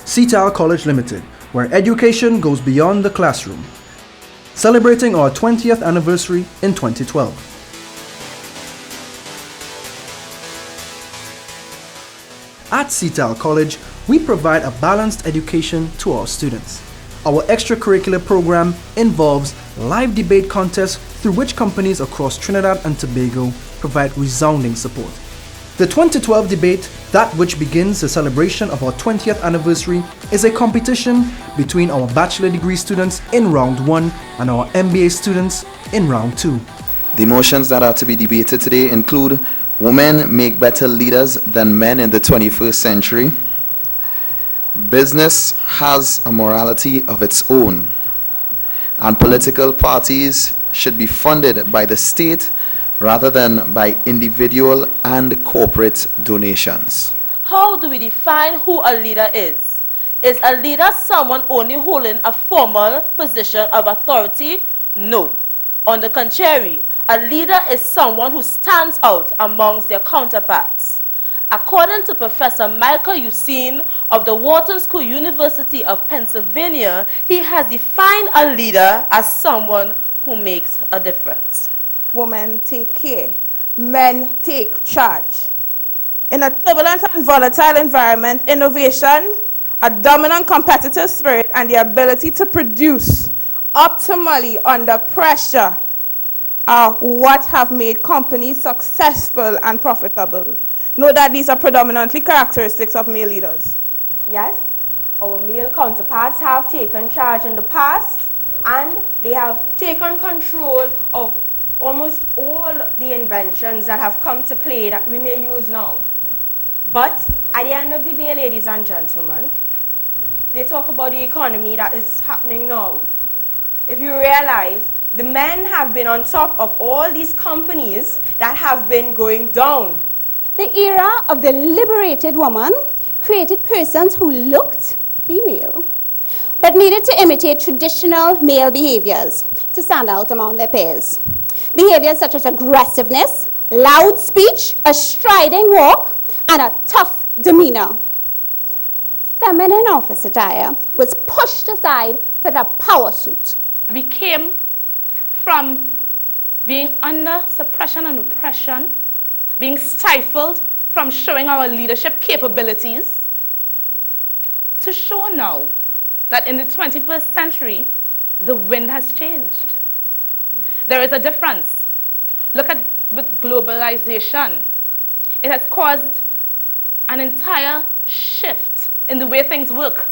SITAL College Limited, where education goes beyond the classroom. Celebrating our 20th anniversary in 2012. At SITAL College, we provide a balanced education to our students. Our extracurricular program involves live debate contests through which companies across Trinidad and Tobago provide resounding support. The 2012 debate, that which begins the celebration of our 20th anniversary, is a competition between our bachelor degree students in round 1 and our MBA students in round 2. The motions that are to be debated today include women make better leaders than men in the 21st century, business has a morality of its own, and political parties should be funded by the state rather than by individual and corporate donations. How do we define who a leader is? Is a leader someone only holding a formal position of authority? No. On the contrary, a leader is someone who stands out amongst their counterparts. According to Professor Michael Eusine of the Wharton School University of Pennsylvania, he has defined a leader as someone who makes a difference. Women take care, men take charge. In a turbulent and volatile environment, innovation, a dominant competitive spirit, and the ability to produce optimally under pressure are what have made companies successful and profitable. Note that these are predominantly characteristics of male leaders. Yes, our male counterparts have taken charge in the past, and they have taken control of almost all the inventions that have come to play that we may use now. But at the end of the day, ladies and gentlemen, they talk about the economy that is happening now. If you realize, the men have been on top of all these companies that have been going down. The era of the liberated woman created persons who looked female, but needed to imitate traditional male behaviors to stand out among their peers. Behaviors such as aggressiveness, loud speech, a striding walk, and a tough demeanor. Feminine office attire was pushed aside for the power suit. We came from being under suppression and oppression, being stifled from showing our leadership capabilities, to show now that in the 21st century, the wind has changed. There is a difference. Look at with globalization. It has caused an entire shift in the way things work.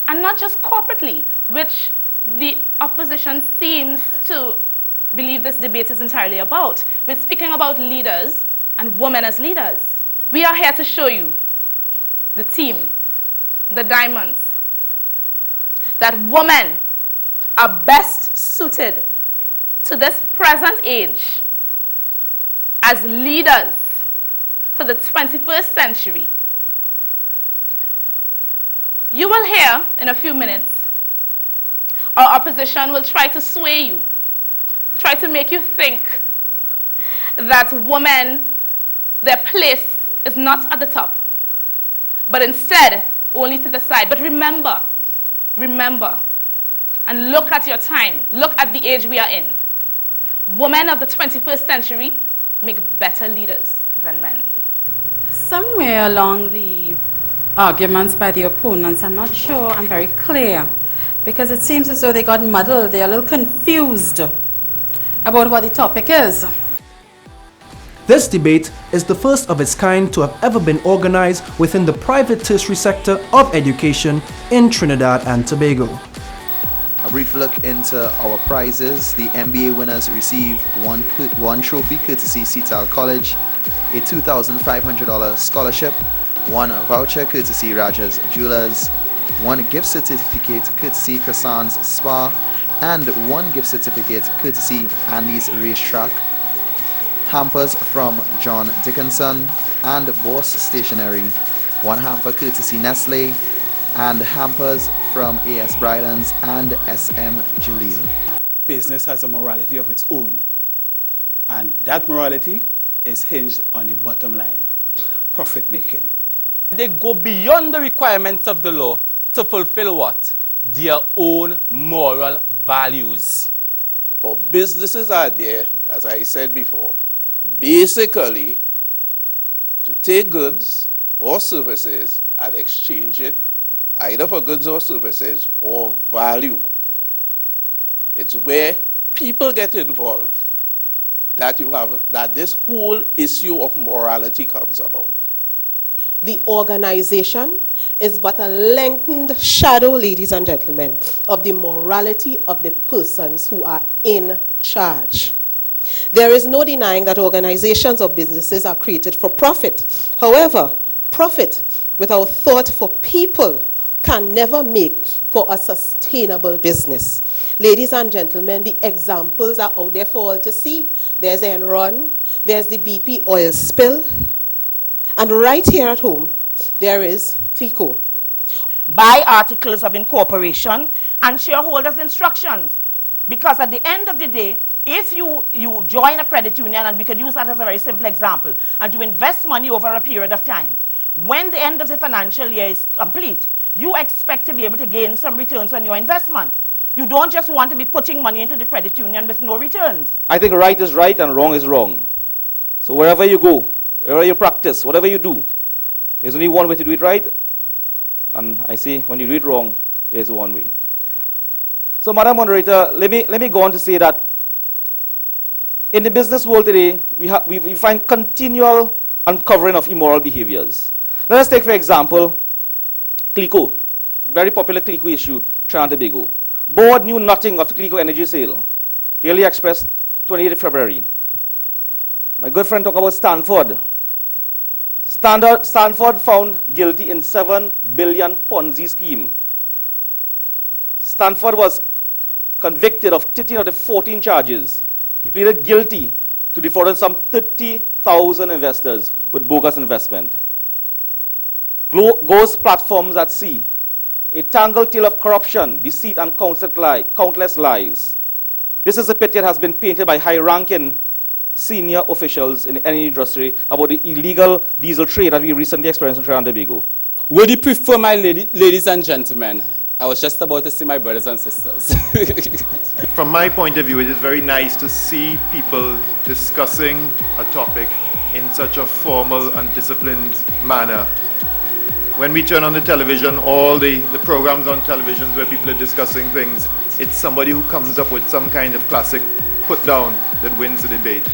And not just corporately, which the opposition seems to believe this debate is entirely about. We're speaking about leaders and women as leaders. We are here to show you, the team, the diamonds, that women are best suited to this present age as leaders for the 21st century. You will hear in a few minutes, our opposition will try to sway you, try to make you think that women, their place is not at the top, but instead only to the side. But remember, and look at your time, look at the age we are in. Women of the 21st century make better leaders than men. Somewhere along the arguments by the opponents, I'm not sure I'm very clear, because it seems as though they got muddled, they're a little confused about what the topic is. This debate is the first of its kind to have ever been organized within the private tertiary sector of education in Trinidad and Tobago. A brief look into our prizes. The MBA winners receive one trophy courtesy SITAL College, a $2,500 scholarship, one voucher courtesy Raja's Jewelers, one gift certificate courtesy Croissant's Spa, and one gift certificate courtesy Andy's Racetrack, hampers from John Dickinson and Boss Stationery, one hamper courtesy Nestle, and hampers from A.S. Brydens and S.M. Jalil. Business has a morality of its own, and that morality is hinged on the bottom line, profit making. They go beyond the requirements of the law to fulfill what? Their own moral values. Or businesses are there, as I said before, basically to take goods or services and exchange it either for goods or services or value. It's where people get involved that this whole issue of morality comes about. The organization is but a lengthened shadow, ladies and gentlemen, of the morality of the persons who are in charge. There is no denying that organizations or businesses are created for profit. However, profit without thought for people can never make for a sustainable business. Ladies and gentlemen, the examples are out there for all to see. There's Enron, there's the BP oil spill, and right here at home, there is CLICO. Buy articles of incorporation and shareholders' instructions. Because at the end of the day, if you join a credit union, and we could use that as a very simple example, and you invest money over a period of time, when the end of the financial year is complete, you expect to be able to gain some returns on your investment. You don't just want to be putting money into the credit union with no returns. I think right is right and wrong is wrong. So wherever you go, wherever you practice, whatever you do, there's only one way to do it right. And I say when you do it wrong, there's one way. So Madam Moderator, let me go on to say that in the business world today, we find continual uncovering of immoral behaviors. Let us take, for example, CLICO, very popular CLICO issue, Trinidad and Tobago. Board knew nothing of the CLICO energy sale. Daily Express, 28th February. My good friend talked about Stanford. Stanford found guilty in 7 billion Ponzi scheme. Stanford was convicted of 13 of the 14 charges. He pleaded guilty to defrauding some 30,000 investors with bogus investment. Ghost platforms at sea. A tangled tale of corruption, deceit, and countless lies. This is a picture that has been painted by high-ranking senior officials in the energy industry about the illegal diesel trade that we recently experienced in Trinidad and Tobago. Would you prefer, my ladies and gentlemen? I was just about to see my brothers and sisters. From my point of view, it is very nice to see people discussing a topic in such a formal and disciplined manner. When we turn on the television, all the programs on television where people are discussing things, it's somebody who comes up with some kind of classic put down that wins the debate.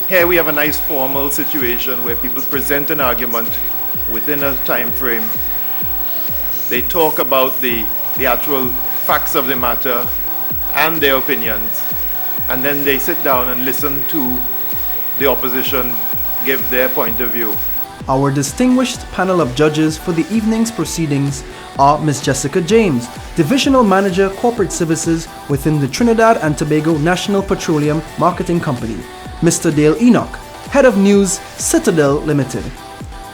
Here we have a nice formal situation where people present an argument within a time frame. They talk about the actual facts of the matter and their opinions, and then they sit down and listen to the opposition give their point of view. Our distinguished panel of judges for the evening's proceedings are Ms. Jessica James, Divisional Manager Corporate Services within the Trinidad and Tobago National Petroleum Marketing Company, Mr. Dale Enoch, Head of News, SITAL Limited,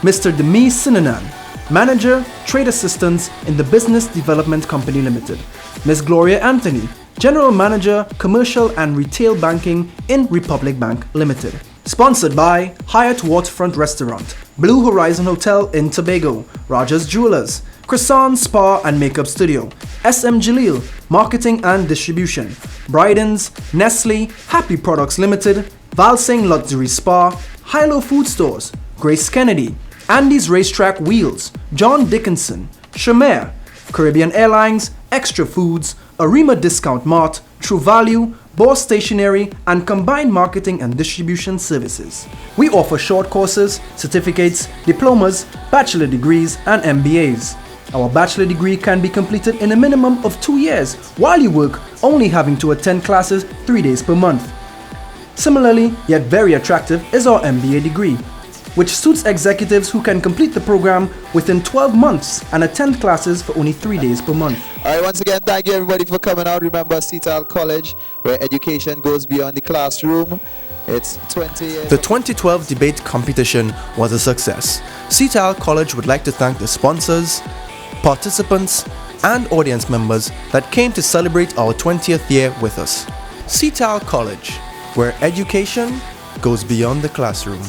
Mr. Demi Sinanan, Manager, Trade Assistance in the Business Development Company Limited, Ms. Gloria Anthony, General Manager, Commercial and Retail Banking in Republic Bank Limited. Sponsored by Hyatt Waterfront Restaurant, Blue Horizon Hotel in Tobago, Rogers Jewelers, Croissant Spa and Makeup Studio, SM Jalil, Marketing and Distribution, Bridens, Nestle, Happy Products Limited, Valsing Luxury Spa, Hilo Food Stores, Grace Kennedy, Andy's Racetrack Wheels, John Dickinson, Shemer, Caribbean Airlines, Extra Foods, Arima Discount Mart, True Value, Boss Stationery, and combined marketing and distribution services. We offer short courses, certificates, diplomas, bachelor degrees, and MBAs. Our bachelor degree can be completed in a minimum of 2 years, while you work only having to attend classes 3 days per month. Similarly, yet very attractive, is our MBA degree, which suits executives who can complete the program within 12 months and attend classes for only 3 days per month. Alright, once again, thank you everybody for coming out. Remember, SITAL College, where education goes beyond the classroom. It's 20 years. The 2012 debate competition was a success. SITAL College would like to thank the sponsors, participants, and audience members that came to celebrate our 20th year with us. SITAL College, where education goes beyond the classroom.